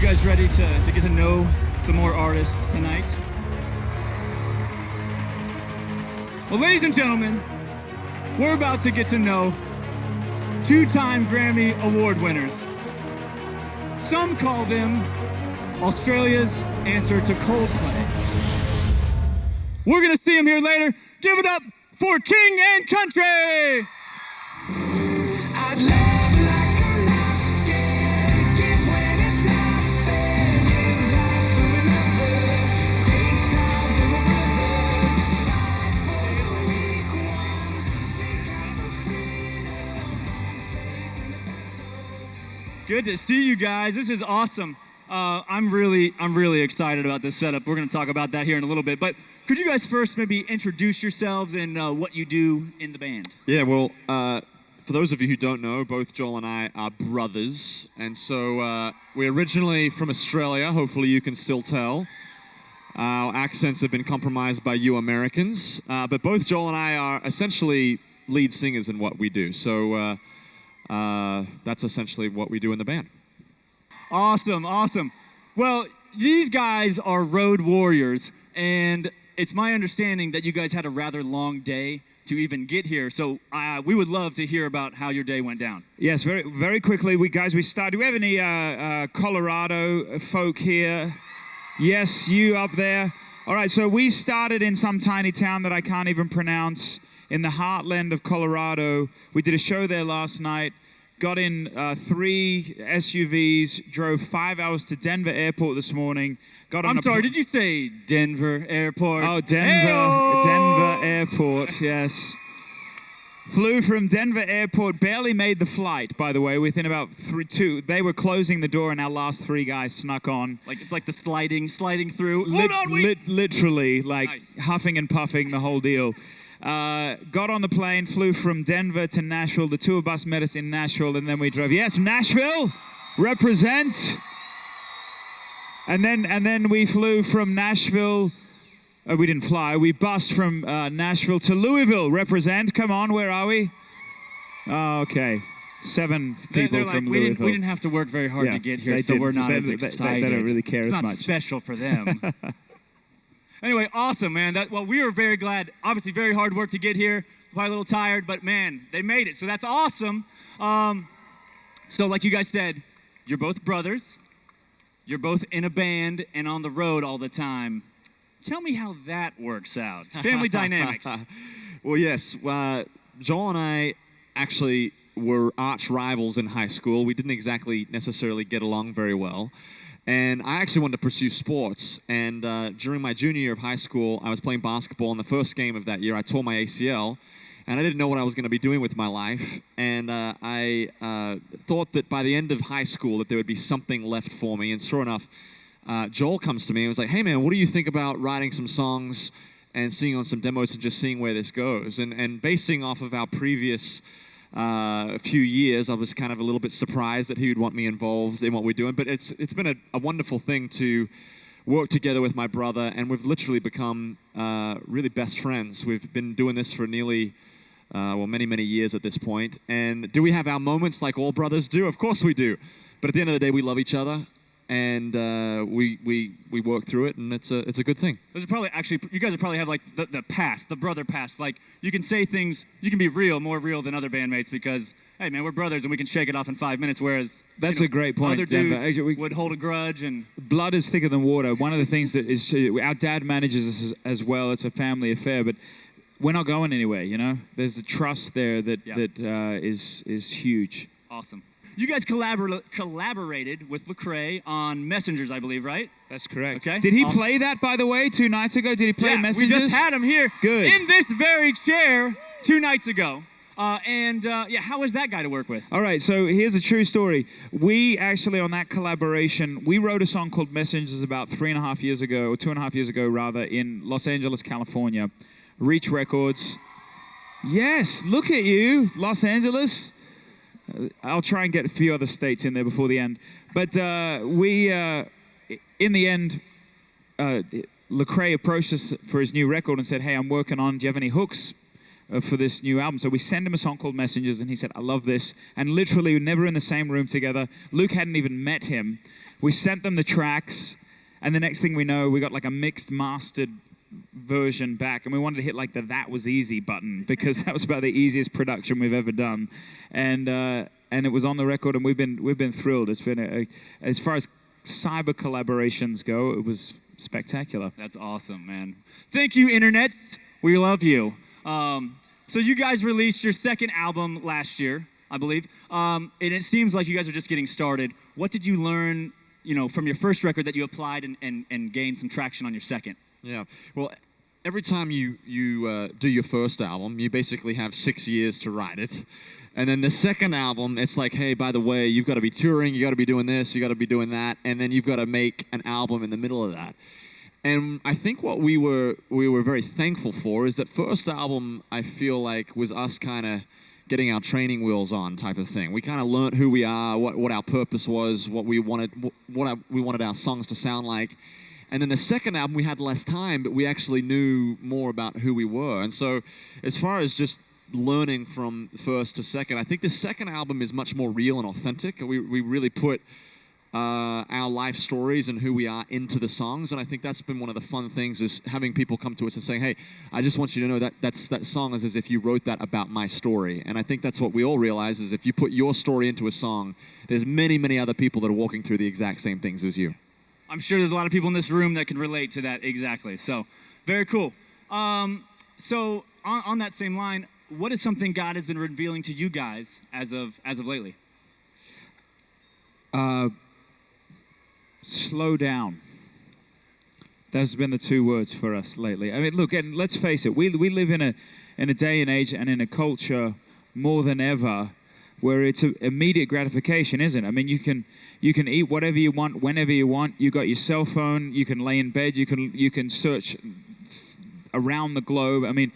guys ready to get to know some more artists tonight? Well, ladies and gentlemen, we're about to get to know two-time Grammy Award winners. Some call them Australia's answer to Coldplay. We're gonna see them here later. Give it up for King and Country! I'd love like I'm not scared. Give when it's not fair. Live life for another. Take time for a brother. Fight for the weak ones. Speak out for freedom. From faith in the battle. Good to see you guys. This is awesome. I'm really excited about this setup. We're gonna talk about that here in a little bit. But could you guys first maybe introduce yourselves and what you do in the band? Yeah, well, for those of you who don't know, both Joel and I are brothers. And so we're originally from Australia. Hopefully you can still tell. Our accents have been compromised by you Americans. But both Joel and I are essentially lead singers in what we do. So that's essentially what we do in the band. Awesome, awesome. Well, these guys are road warriors, and it's my understanding that you guys had a rather long day to even get here. So we would love to hear about how your day went down. Yes, very quickly, we started. Do we have any Colorado folk here? Yes, you up there. All right, so we started in some tiny town that I can't even pronounce in the heartland of Colorado. We did a show there last night. Got in 3 SUVs, drove 5 hours to Denver Airport this morning. I'm sorry, did you say Denver Airport? Oh, Denver Airport, yes. Flew from Denver Airport, barely made the flight, by the way, within about 2. They were closing the door and our last 3 guys snuck on. Like it's like the sliding through. Hold on, wait. Literally, like Nice. huffing and puffing the whole deal. Got on the plane, flew from Denver to Nashville. The tour bus met us in Nashville, and then we drove. Yes, Nashville, represent. And then we flew from Nashville. We didn't fly. We bussed from Nashville to Louisville, represent. Come on, where are we? Oh, okay. 7 people They're like, from we Louisville. Didn't have to work very hard to get here, they so didn't. we're not as They excited. don't really care it's as not much. special for them. Anyway, awesome, man. We were very glad. Obviously, very hard work to get here. Probably a little tired, but man, they made it. So that's awesome. So like you guys said, you're both brothers. You're both in a band and on the road all the time. Tell me how that works out. Family dynamics. Well, yes, Joel and I actually were arch rivals in high school. We didn't exactly necessarily get along very well. And I actually wanted to pursue sports. And during my junior year of high school, I was playing basketball. In the first game of that year, I tore my ACL. And I didn't know what I was going to be doing with my life. And I thought that by the end of high school that there would be something left for me. And sure enough, Joel comes to me and was like, hey, man, what do you think about writing some songs and singing on some demos and just seeing where this goes? And basing off of our previous few years, I was kind of a little bit surprised that he would want me involved in what we're doing. But it's been a wonderful thing to work together with my brother, and we've literally become really best friends. We've been doing this for nearly, many years at this point. And do we have our moments like all brothers do? Of course we do. But at the end of the day, we love each other, and we work through it, and it's a good thing. Those are probably actually, you guys probably have like the past, the brother past. Like you can say things, you can be more real than other bandmates because, hey man, we're brothers and we can shake it off in 5 minutes. Whereas that's a great point. Other dudes would hold a grudge and blood is thicker than water. One of the things that is, our dad manages us as well. It's a family affair, but we're not going anywhere. You know, there's a trust there that is huge. Awesome. You guys collaborated with Lecrae on Messengers, I believe, right? That's correct. Okay. Did he play that, by the way, 2 nights ago? Did he play Messengers? We just had him here Good. in this very chair 2 nights ago. How was that guy to work with? All right, so here's a true story. We actually, on that collaboration, we wrote a song called Messengers about 3.5 years ago, or 2.5 years ago, rather, in Los Angeles, California. Reach Records. Yes, look at you, Los Angeles. I'll try and get a few other states in there before the end. But in the end, Lecrae approached us for his new record and said, hey, I'm working on, do you have any hooks? for this new album. So we sent him a song called Messengers, and he said, I love this. And literally, we were never in the same room together. Luke hadn't even met him. We sent them the tracks, and the next thing we know, we got like a mixed, mastered version back, and we wanted to hit like the "that was easy" button because that was about the easiest production we've ever done, and it was on the record, and we've been thrilled. It's been as far as cyber collaborations go, it was spectacular. That's awesome, man. Thank you, internets. We love you. So you guys released your second album last year, I believe, and it seems like you guys are just getting started. What did you learn, from your first record that you applied and gained some traction on your second? Yeah. Well, every time you do your first album, you basically have 6 years to write it. And then the second album, it's like, hey, by the way, you've got to be touring, you got to be doing this, you got to be doing that, and then you've got to make an album in the middle of that. And I think what we were very thankful for is that first album, I feel like, was us kind of getting our training wheels on type of thing. We kind of learned who we are, what our purpose was, what we wanted our songs to sound like. And then the second album, we had less time, but we actually knew more about who we were. And so as far as just learning from first to second, I think the second album is much more real and authentic. We really put our life stories and who we are into the songs. And I think that's been one of the fun things, is having people come to us and saying, hey, I just want you to know that song is as if you wrote that about my story. And I think that's what we all realize, is if you put your story into a song, there's many, many other people that are walking through the exact same things as you. I'm sure there's a lot of people in this room that can relate to that exactly. So, very cool. So on that same line, what is something God has been revealing to you guys as of lately? Slow down. Those have been the two words for us lately. I mean, look, and let's face it, we live in a day and age and in a culture more than ever where it's immediate gratification, isn't it? I mean, you can eat whatever you want, whenever you want. You got your cell phone. You can lay in bed. You can search around the globe. I mean,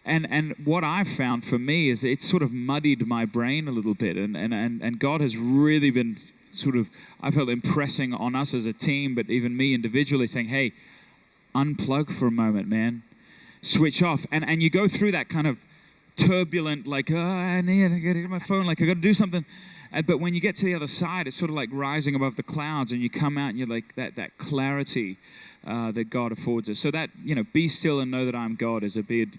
and what I've found for me is it's sort of muddied my brain a little bit, and God has really been sort of, I felt, impressing on us as a team, but even me individually, saying, hey, unplug for a moment, man. Switch off. And you go through that kind of turbulent, like, I got to get my phone, like, I got to do something. But when you get to the other side, it's sort of like rising above the clouds, and you come out and you're like, that clarity that God affords us. So that, be still and know that I'm God is a big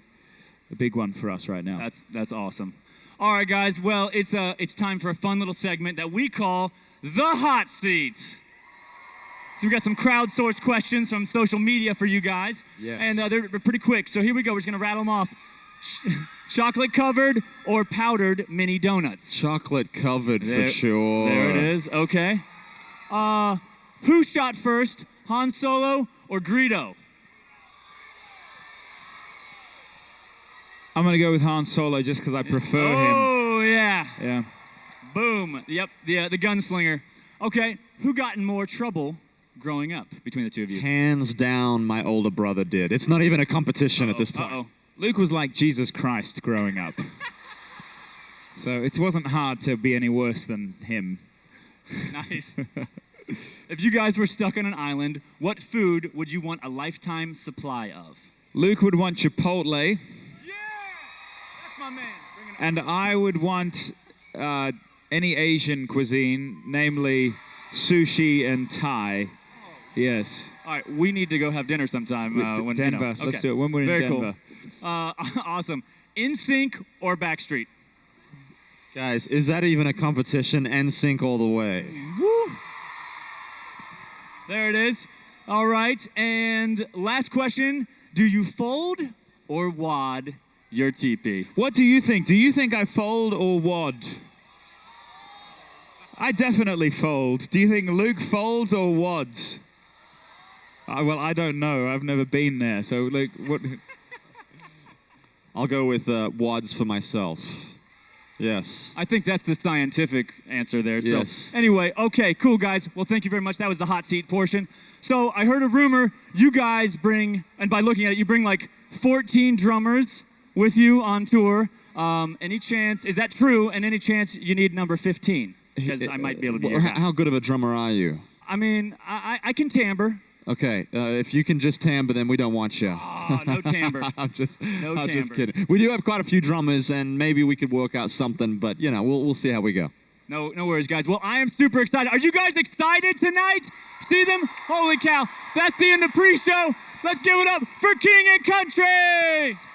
one for us right now. That's awesome. All right, guys. Well, it's time for a fun little segment that we call The Hot Seat. So we got some crowdsourced questions from social media for you guys. Yes. And they're pretty quick. So here we go. We're just going to rattle them off. Chocolate covered or powdered mini donuts? Chocolate covered for sure. There it is. Okay. Who shot first, Han Solo or Greedo? I'm going to go with Han Solo just because I prefer him. Oh, yeah. Yeah. Boom. Yep, the gunslinger. Okay, who got in more trouble growing up between the two of you? Hands down, my older brother did. It's not even a competition at this point. Uh-oh. Luke was like Jesus Christ growing up. So it wasn't hard to be any worse than him. Nice. If you guys were stuck on an island, what food would you want a lifetime supply of? Luke would want Chipotle. Yeah! That's my man. Bring it on. And I would want any Asian cuisine, namely sushi and Thai. Yes. All right, we need to go have dinner sometime. When Denver. Okay. Let's do it when we're Very in Denver. Cool. Awesome. NSYNC or Backstreet? Guys, is that even a competition? NSYNC all the way. Woo! There it is. All right, and last question. Do you fold or wad your teepee? What do you think? Do you think I fold or wad? I definitely fold. Do you think Luke folds or wads? Well, I don't know. I've never been there. So, Luke, what? I'll go with wads for myself. Yes. I think that's the scientific answer there. So Yes. anyway, okay, cool, guys. Well, thank you very much. That was the hot seat portion. So I heard a rumor you guys bring, and by looking at it, you bring like 14 drummers with you on tour. Any chance, is that true? And any chance you need number 15? Because I might be able to be your guy. How good of a drummer are you? I mean, I can timbre. Okay, if you can just timbre, then we don't want you. Oh, no timbre. I'm just timbre. kidding. We do have quite a few drummers, and maybe we could work out something. But you know, we'll see how we go. No worries, guys. Well, I am super excited. Are you guys excited tonight? See them? Holy cow. That's the end of pre-show. Let's give it up for King and Country.